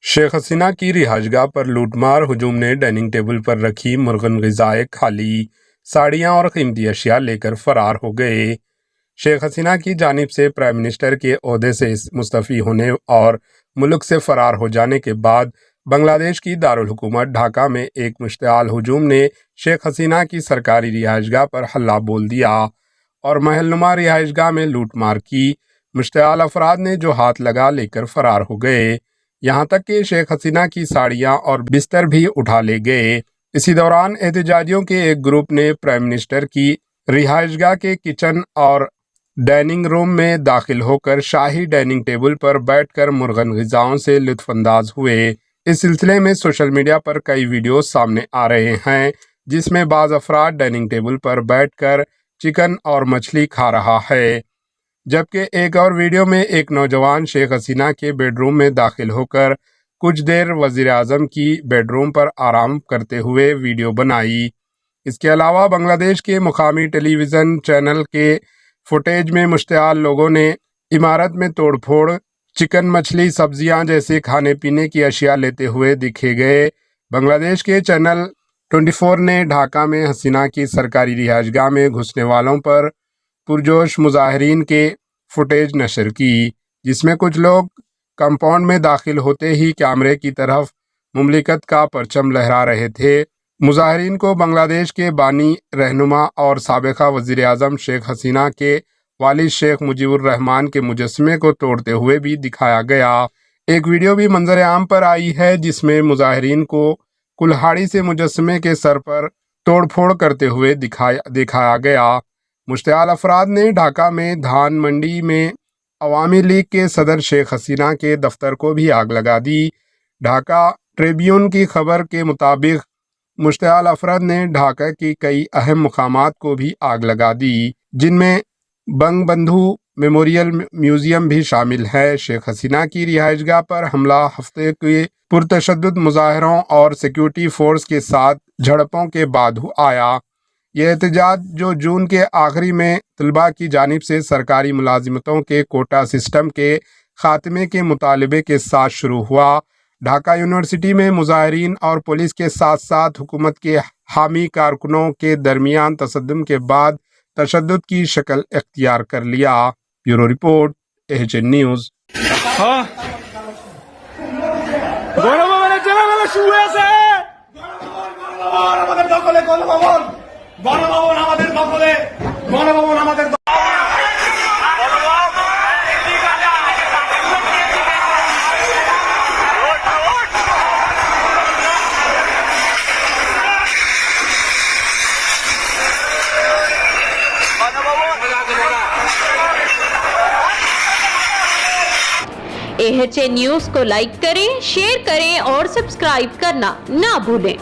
शेख हसीना की रिहाइशगाह पर लूटमार हुजूम ने डाइनिंग टेबल पर रखी मुर्गन ग़िज़ाएं खाली, साड़ियां और कीमती अशिया लेकर फरार हो गए। शेख हसीना की जानिब से प्राइम मिनिस्टर के ओहदे से मुस्तफ़ी होने और मुल्क से फरार हो जाने के बाद बांग्लादेश की दारुल हुकूमत ढाका में एक मुश्तआल हुजूम ने शेख हसीना की सरकारी रिहाइशगाह पर हल्ला बोल दिया और महलनुमा रिहाइशगाह में लूटमार की। मुश्तआल अफराद ने जो हाथ लगा लेकर फरार हो गए, यहाँ तक कि शेख हसीना की साड़ियाँ और बिस्तर भी उठा ले गए। इसी दौरान एहतजाजियों के एक ग्रुप ने प्राइम मिनिस्टर की रिहाइशगाह के किचन और डाइनिंग रूम में दाखिल होकर शाही डाइनिंग टेबल पर बैठकर मुर्गन ग़िज़ाओं से लुत्फ़अंदाज हुए। इस सिलसिले में सोशल मीडिया पर कई वीडियो सामने आ रहे हैं जिसमें बाज़ अफराद डाइनिंग टेबल पर बैठकर चिकन और मछली खा रहा है, जबकि एक और वीडियो में एक नौजवान शेख हसीना के बेडरूम में दाखिल होकर कुछ देर वज़ीर आज़म की बेडरूम पर आराम करते हुए वीडियो बनाई। इसके अलावा बांग्लादेश के मुकामी टेलीविज़न चैनल के फुटेज में मुश्तआल लोगों ने इमारत में तोड़फोड़, चिकन मछली सब्जियां जैसे खाने पीने की अशिया लेते हुए दिखे गए। बांग्लादेश के चैनल 24 ने ढाका में हसीना की सरकारी रिहाइशगाह में घुसने वालों पर पुरजोश मुजाहिरीन के फुटेज नशर की, जिसमें कुछ लोग कंपाउंड में दाखिल होते ही कैमरे की तरफ मुमलिकत का परचम लहरा रहे थे। मुजाहिरीन को बांग्लादेश के बानी, रहनुमा और साबिका वज़ीर आज़म शेख हसीना के वालिद शेख मुजीबुर रहमान के मुजस्समे को तोड़ते हुए भी दिखाया गया। एक वीडियो भी मंजर आम पर आई है जिसमें मुजाहिरीन को कुल्हाड़ी से मुजस्समे के सर पर तोड़फोड़ करते हुए दिखाया गया। मुश्तआल अफराद ने ढाका में धान मंडी में अवामी लीग के सदर शेख हसीना के दफ्तर को भी आग लगा दी। ढाका ट्रिब्यून की खबर के मुताबिक मुश्तआल अफराद ने ढाका की कई अहम मुकामात को भी आग लगा दी, जिनमें बंगबंधु मेमोरियल म्यूजियम भी शामिल है। शेख हसीना की रिहाइशगाह पर हमला हफ्ते के पुरतशद्दुद मुजाहरों और सिक्योरिटी फोर्स के साथ झड़पों के बाद आया। यह एहतजाज जो जून के आखिरी में तलबा की जानिब से सरकारी मुलाजिमतों के कोटा सिस्टम के खात्मे के मुतालबे के साथ शुरू हुआ। ढाका यूनिवर्सिटी में मुजाहिरीन और पुलिस के साथ साथ हुकूमत के हामी कारकुनों के दरमियान तसद्दुम के बाद तशद्दुद की शक्ल इख्तियार कर लिया। Bureau report, AHN news. AHN news को लाइक करें, शेयर करें और सब्सक्राइब करना ना भूलें।